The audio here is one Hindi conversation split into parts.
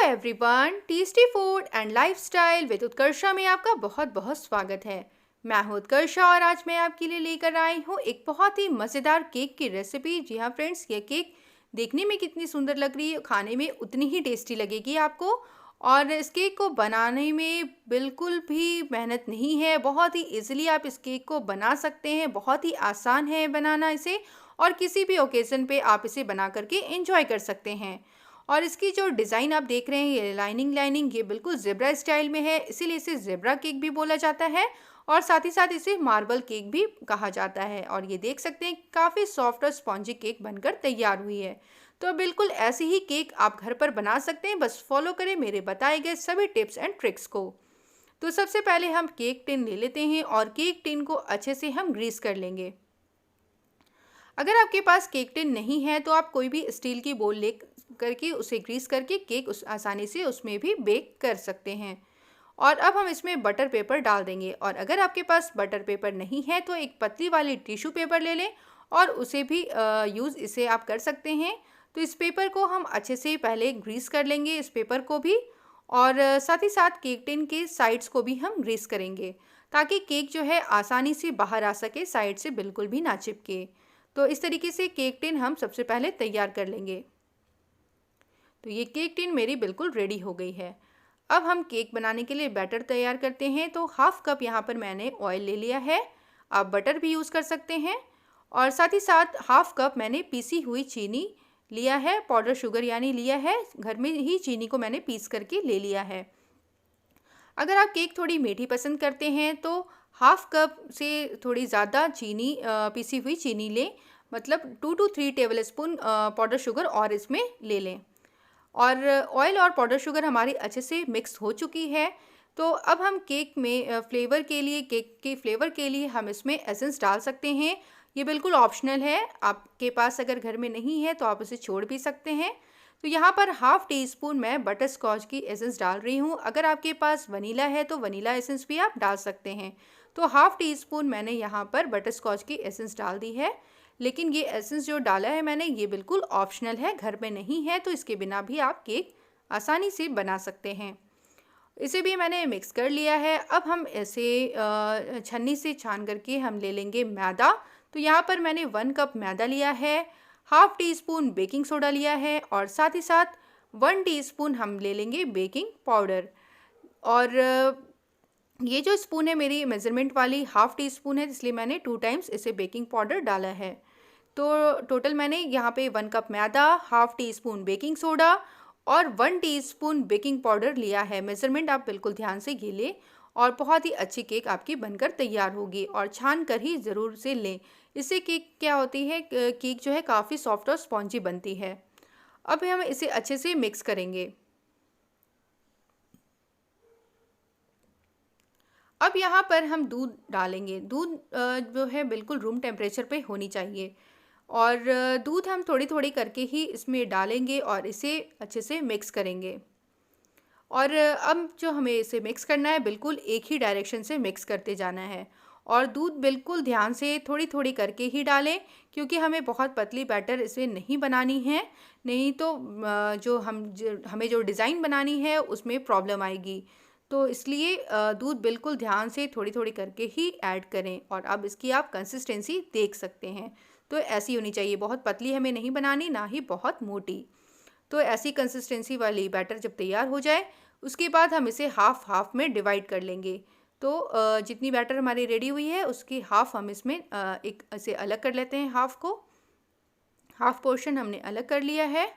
Everyone, tasty food and lifestyle with Utkarsha में आपका बहुत बहुत स्वागत है। मैं हूं उत्कर्षा और आज मैं आपके लिए लेकर आई हूं एक बहुत ही मज़ेदार केक की रेसिपी। जी हाँ फ्रेंड्स, ये केक देखने में कितनी सुंदर लग रही है, खाने में उतनी ही टेस्टी लगेगी आपको। और इस केक को बनाने में बिल्कुल भी मेहनत नहीं है, बहुत ही इजीली आप इस केक को बना सकते हैं। बहुत ही आसान है बनाना इसे, और किसी भी ओकेज़न पे आप इसे बना करके एंजॉय कर सकते हैं। और इसकी जो डिज़ाइन आप देख रहे हैं, ये लाइनिंग ये बिल्कुल ज़ेब्रा स्टाइल में है, इसीलिए इसे ज़ेब्रा केक भी बोला जाता है। और साथ ही साथ इसे मार्बल केक भी कहा जाता है। और ये देख सकते हैं काफ़ी सॉफ्ट और स्पॉन्जी केक बनकर तैयार हुई है। तो बिल्कुल ऐसे ही केक आप घर पर बना सकते हैं, बस फॉलो करें मेरे बताए गए सभी टिप्स एंड ट्रिक्स को। तो सबसे पहले हम केक टिन ले लेते हैं और केक टिन को अच्छे से हम ग्रीस कर लेंगे। अगर आपके पास केक टिन नहीं है तो आप कोई भी स्टील की बोल ले करके उसे ग्रीस करके केक आसानी से उसमें भी बेक कर सकते हैं। और अब हम इसमें बटर पेपर डाल देंगे। और अगर आपके पास बटर पेपर नहीं है तो एक पतली वाली टिश्यू पेपर ले लें और उसे भी यूज़ इसे आप कर सकते हैं। तो इस पेपर को हम अच्छे से पहले ग्रीस कर लेंगे, इस पेपर को भी। और साथ ही साथ केक टिन के साइड्स को भी हम ग्रीस करेंगे, ताकि केक जो है आसानी से बाहर आ सके, साइड से बिल्कुल भी ना चिपके। तो इस तरीके से केक टिन हम सबसे पहले तैयार कर लेंगे। तो ये केक टिन मेरी बिल्कुल रेडी हो गई है। अब हम केक बनाने के लिए बैटर तैयार करते हैं। तो हाफ कप यहाँ पर मैंने ऑयल ले लिया है, आप बटर भी यूज़ कर सकते हैं। और साथ ही साथ हाफ कप मैंने पीसी हुई चीनी लिया है, पाउडर शुगर यानी लिया है, घर में ही चीनी को मैंने पीस करके ले लिया है। अगर आप केक थोड़ी मीठी पसंद करते हैं तो हाफ कप से थोड़ी ज़्यादा चीनी, पीसी हुई चीनी लें, मतलब 2 to 3 table spoon powder sugar और इसमें ले लें। और ऑयल और पाउडर शुगर हमारी अच्छे से मिक्स हो चुकी है। तो अब हम केक में फ्लेवर के लिए, केक के फ्लेवर के लिए हम इसमें एसेंस डाल सकते हैं। ये बिल्कुल ऑप्शनल है, आपके पास अगर घर में नहीं है तो आप इसे छोड़ भी सकते हैं। तो यहाँ पर हाफ़ टी स्पून मैं बटर स्कॉच की एसेंस डाल रही हूँ। अगर आपके पास वनीला है तो वनीला एसेंस भी आप डाल सकते हैं। तो हाफ़ टी स्पून मैंने यहाँ पर बटर स्कॉच की एसेंस डाल दी है। लेकिन ये एसेंस जो डाला है मैंने, ये बिल्कुल ऑप्शनल है, घर में नहीं है तो इसके बिना भी आप केक आसानी से बना सकते हैं। इसे भी मैंने मिक्स कर लिया है। अब हम ऐसे छन्नी से छान करके हम ले लेंगे मैदा। तो यहाँ पर मैंने 1 कप मैदा लिया है, half teaspoon baking soda लिया है और साथ ही साथ 1 टीस्पून हम ले लेंगे बेकिंग पाउडर। और ये जो स्पून है मेरी मेज़रमेंट वाली हाफ़ टी स्पून है, इसलिए मैंने 2 टाइम्स इसे बेकिंग पाउडर डाला है। तो टोटल मैंने यहाँ पे 1 कप मैदा, half teaspoon baking soda और 1 टीस्पून बेकिंग पाउडर लिया है। मेज़रमेंट आप बिल्कुल ध्यान से ये लें और बहुत ही अच्छी केक आपकी बनकर तैयार होगी। और छान कर ही ज़रूर से लें, इससे केक क्या होती है, केक जो है काफ़ी सॉफ्ट और स्पॉन्जी बनती है। अब हम इसे अच्छे से मिक्स करेंगे। अब यहाँ पर हम दूध डालेंगे। दूध जो है बिल्कुल रूम टेम्परेचर पे होनी चाहिए। और दूध हम थोड़ी थोड़ी करके ही इसमें डालेंगे और इसे अच्छे से मिक्स करेंगे। और अब जो हमें इसे मिक्स करना है, बिल्कुल एक ही डायरेक्शन से मिक्स करते जाना है। और दूध बिल्कुल ध्यान से थोड़ी थोड़ी करके ही डालें, क्योंकि हमें बहुत पतली बैटर इसे नहीं बनानी है। नहीं तो हमें जो डिज़ाइन बनानी है उसमें प्रॉब्लम आएगी। तो इसलिए दूध बिल्कुल ध्यान से थोड़ी थोड़ी करके ही ऐड करें। और अब इसकी आप कंसिस्टेंसी देख सकते हैं। तो ऐसी होनी चाहिए, बहुत पतली हमें नहीं बनानी, ना ही बहुत मोटी। तो ऐसी कंसिस्टेंसी वाली बैटर जब तैयार हो जाए, उसके बाद हम इसे हाफ़ हाफ़ में डिवाइड कर लेंगे। तो जितनी बैटर हमारी रेडी हुई है उसकी हाफ़ हम इसमें एक ऐसे अलग कर लेते हैं। हाफ़ को, हाफ़ पोर्शन हमने अलग कर लिया है।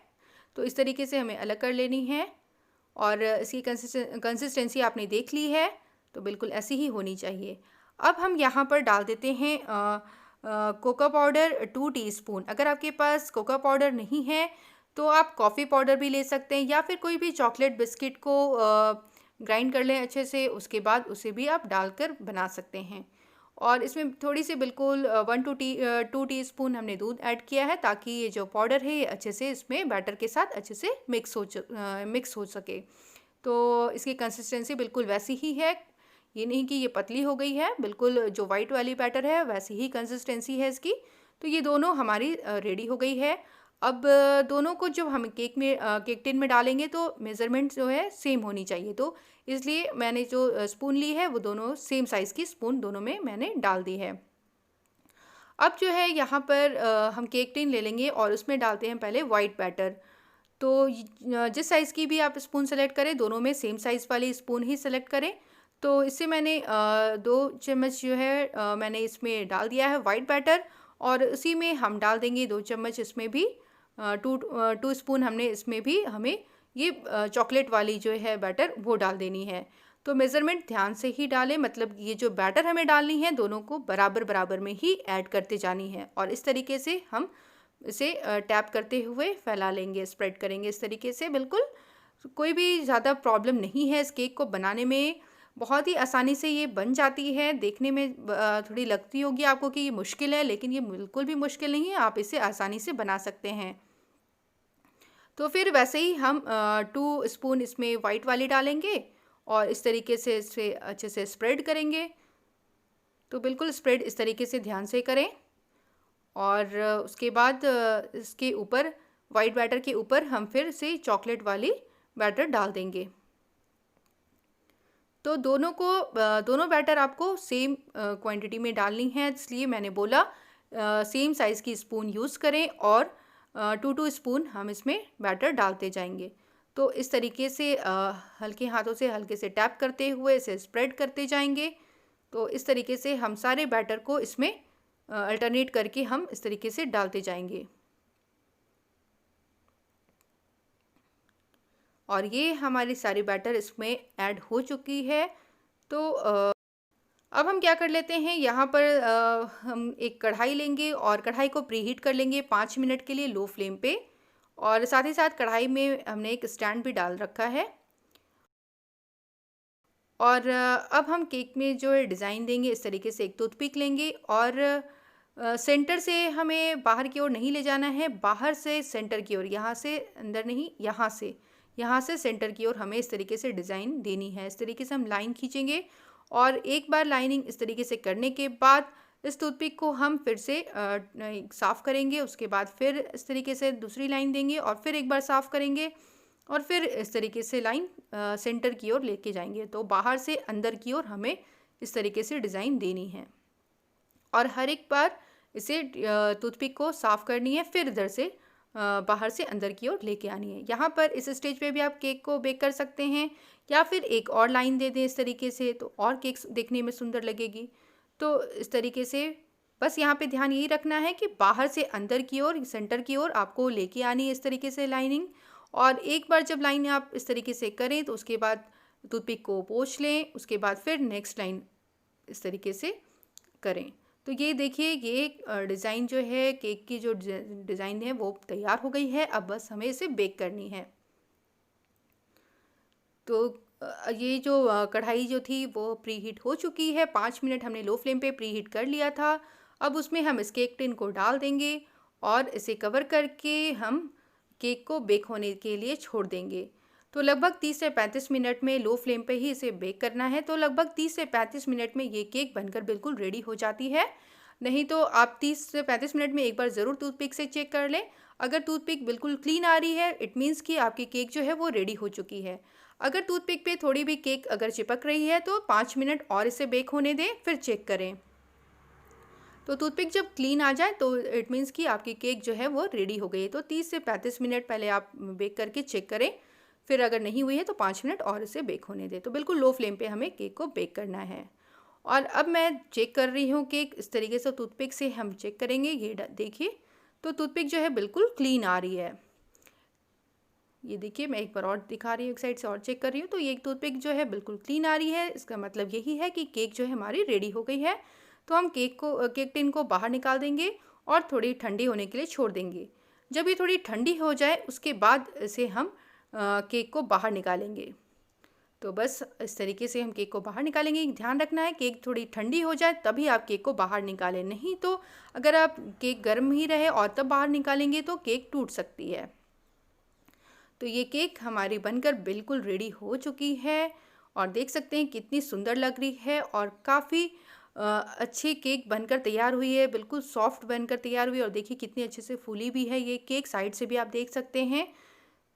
तो इस तरीके से हमें अलग कर लेनी है। और इसकी कंसिस्टेंसी आपने देख ली है, तो बिल्कुल ऐसी ही होनी चाहिए। अब हम यहाँ पर डाल देते हैं कोको पाउडर 2 टीस्पून। अगर आपके पास कोको पाउडर नहीं है तो आप कॉफ़ी पाउडर भी ले सकते हैं, या फिर कोई भी चॉकलेट बिस्किट को ग्राइंड कर लें अच्छे से, उसके बाद उसे भी आप डालकर बना सकते हैं। और इसमें थोड़ी सी बिल्कुल 2 टीस्पून हमने दूध ऐड किया है, ताकि ये जो पाउडर है ये अच्छे से इसमें बैटर के साथ अच्छे से मिक्स हो सके। तो इसकी कंसिस्टेंसी बिल्कुल वैसी ही है, ये नहीं कि ये पतली हो गई है, बिल्कुल जो वाइट वाली बैटर है वैसी ही कंसिस्टेंसी है इसकी। तो ये दोनों हमारी रेडी हो गई है। अब दोनों को जब हम केक टिन में डालेंगे तो मेज़रमेंट जो है सेम होनी चाहिए, तो इसलिए मैंने जो स्पून ली है वो दोनों सेम साइज़ की स्पून दोनों में मैंने डाल दी है। अब जो है यहाँ पर हम केक टिन ले लेंगे और उसमें डालते हैं पहले वाइट बैटर। तो जिस साइज़ की भी आप स्पून सेलेक्ट करें, दोनों में सेम साइज़ वाली स्पून ही सेलेक्ट करें। तो इससे मैंने 2 चम्मच जो है मैंने इसमें डाल दिया है वाइट बैटर, और उसी में हम डाल देंगे 2 चम्मच इसमें भी 2 स्पून हमने इसमें भी हमें ये चॉकलेट वाली जो है बैटर वो डाल देनी है। तो मेज़रमेंट ध्यान से ही डालें, मतलब ये जो बैटर हमें डालनी है दोनों को बराबर बराबर में ही ऐड करते जानी है, और इस तरीके से हम इसे टैप करते हुए फैला लेंगे, स्प्रेड करेंगे इस तरीके से। बिल्कुल कोई भी ज़्यादा प्रॉब्लम नहीं है इस केक को बनाने में, बहुत ही आसानी से ये बन जाती है। देखने में थोड़ी लगती होगी आपको कि ये मुश्किल है, लेकिन ये बिल्कुल भी मुश्किल नहीं है, आप इसे आसानी से बना सकते हैं। तो फिर वैसे ही हम 2 स्पून इसमें वाइट वाली डालेंगे और इस तरीके से इसे अच्छे से स्प्रेड करेंगे। तो बिल्कुल स्प्रेड इस तरीके से ध्यान से करें, और उसके बाद इसके ऊपर वाइट बैटर के ऊपर हम फिर से चॉकलेट वाली बैटर डाल देंगे। तो दोनों बैटर आपको सेम क्वांटिटी में डालनी है, इसलिए मैंने बोला सेम साइज़ की स्पून यूज़ करें, और 2 स्पून हम इसमें बैटर डालते जाएंगे। तो इस तरीके से हल्के हाथों से हल्के से टैप करते हुए इसे स्प्रेड करते जाएंगे। तो इस तरीके से हम सारे बैटर को इसमें अल्टरनेट करके हम इस तरीके से डालते जाएंगे। और ये हमारी सारी बैटर इसमें ऐड हो चुकी है। तो अब हम क्या कर लेते हैं, यहाँ पर हम एक कढ़ाई लेंगे और कढ़ाई को प्रीहीट कर लेंगे 5 मिनट के लिए लो फ्लेम पे, और साथ ही साथ कढ़ाई में हमने एक स्टैंड भी डाल रखा है। और अब हम केक में जो है डिज़ाइन देंगे, इस तरीके से एक टूथपिक लेंगे और सेंटर से हमें बाहर की ओर नहीं ले जाना है, बाहर से सेंटर की ओर, यहाँ से अंदर नहीं, यहाँ से सेंटर की ओर हमें इस तरीके से डिज़ाइन देनी है। इस तरीके से हम लाइन खींचेंगे, और एक बार लाइनिंग इस तरीके से करने के बाद इस टूथपिक को हम फिर से साफ़ करेंगे। उसके बाद फिर इस तरीके से दूसरी लाइन देंगे और फिर एक बार साफ़ करेंगे, और फिर इस तरीके से लाइन सेंटर की ओर लेके जाएंगे। तो बाहर से अंदर की ओर हमें इस तरीके से डिज़ाइन देनी है, और हर एक बार इसे टूथपिक को साफ़ करनी है, फिर इधर से बाहर से अंदर की ओर लेके आनी है। यहाँ पर इस स्टेज पे भी आप केक को बेक कर सकते हैं, या फिर एक और लाइन दे दें इस तरीके से, तो और केक देखने में सुंदर लगेगी। तो इस तरीके से बस यहाँ पे ध्यान यही रखना है कि बाहर से अंदर की ओर, सेंटर की ओर आपको लेके आनी है इस तरीके से लाइनिंग। और एक बार जब लाइन आप इस तरीके से करें तो उसके बाद टूथपिक को पोंछ लें, उसके बाद फिर नेक्स्ट लाइन इस तरीके से करें। तो ये देखिए, ये डिज़ाइन जो है केक की जो डिज़ाइन है वो तैयार हो गई है। अब बस हमें इसे बेक करनी है। तो ये जो कढ़ाई जो थी वो प्रीहीट हो चुकी है, 5 मिनट हमने लो फ्लेम पे प्रीहीट कर लिया था। अब उसमें हम इस केक टिन को डाल देंगे और इसे कवर करके हम केक को बेक होने के लिए छोड़ देंगे। तो लगभग 30 से 35 मिनट में लो फ्लेम पे ही इसे बेक करना है। तो लगभग 30 से 35 मिनट में ये केक बनकर बिल्कुल रेडी हो जाती है। नहीं तो आप 30 से 35 मिनट में एक बार ज़रूर टूथपिक से चेक कर लें। अगर टूथपिक बिल्कुल क्लीन आ रही है, इट मीन्स कि आपकी केक जो है वो रेडी हो चुकी है। अगर टूथपिक पे थोड़ी भी केक अगर चिपक रही है तो 5 मिनट और इसे बेक होने दें, फिर चेक करें। तो टूथपिक जब क्लीन आ जाए तो इट मीन्स कि आपकी केक जो है वो रेडी हो गई है। तो 30 से 35 मिनट पहले आप बेक करके चेक करें, फिर अगर नहीं हुई है तो 5 मिनट और इसे बेक होने दें। तो बिल्कुल लो फ्लेम पे हमें केक को बेक करना है। और अब मैं चेक कर रही हूँ केक, इस तरीके से टूथपिक से हम चेक करेंगे। ये देखिए, तो टूथपिक जो है बिल्कुल क्लीन आ रही है। ये देखिए, मैं एक बार और दिखा रही हूँ, एक साइड से और चेक कर रही हूँ। तो ये टूथपिक जो है बिल्कुल क्लीन आ रही है। इसका मतलब यही है कि केक जो है हमारी रेडी हो गई है। तो हम केक टिन को बाहर निकाल देंगे और थोड़ी ठंडी होने के लिए छोड़ देंगे। जब ये थोड़ी ठंडी हो जाए उसके बाद इसे हम केक को बाहर निकालेंगे। तो बस इस तरीके से हम केक को बाहर निकालेंगे। ध्यान रखना है केक थोड़ी ठंडी हो जाए तभी आप केक को बाहर निकालें, नहीं तो अगर आप केक गर्म ही रहे और तब बाहर निकालेंगे तो केक टूट सकती है। तो ये केक हमारी बनकर बिल्कुल रेडी हो चुकी है, और देख सकते हैं कितनी सुंदर लग रही है, और काफ़ी अच्छी केक बनकर तैयार हुई है, बिल्कुल सॉफ्ट बनकर तैयार हुई है और देखिए कितनी अच्छे से फूली भी है ये केक, साइड से भी आप देख सकते हैं।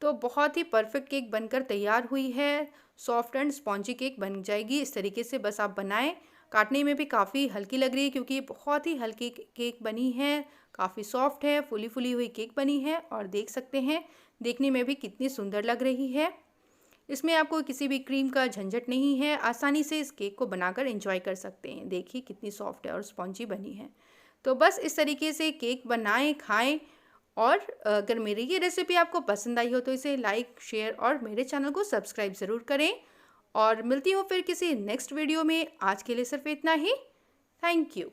तो बहुत ही परफेक्ट केक बनकर तैयार हुई है, सॉफ्ट एंड स्पॉन्जी केक बन जाएगी। इस तरीके से बस आप बनाएं। काटने में भी काफ़ी हल्की लग रही है क्योंकि ये बहुत ही हल्की केक बनी है, काफ़ी सॉफ्ट है, फूली फूली हुई केक बनी है और देख सकते हैं देखने में भी कितनी सुंदर लग रही है। इसमें आपको किसी भी क्रीम का झंझट नहीं है, आसानी से इस केक को बनाकर एंजॉय कर सकते हैं। देखिए कितनी सॉफ्ट है और स्पॉन्जी बनी है। तो बस इस तरीके से केक बनाएं, खाएं। और अगर मेरी ये रेसिपी आपको पसंद आई हो तो इसे लाइक, शेयर और मेरे चैनल को सब्सक्राइब ज़रूर करें। और मिलती हूँ फिर किसी नेक्स्ट वीडियो में। आज के लिए सिर्फ इतना ही। Thank you.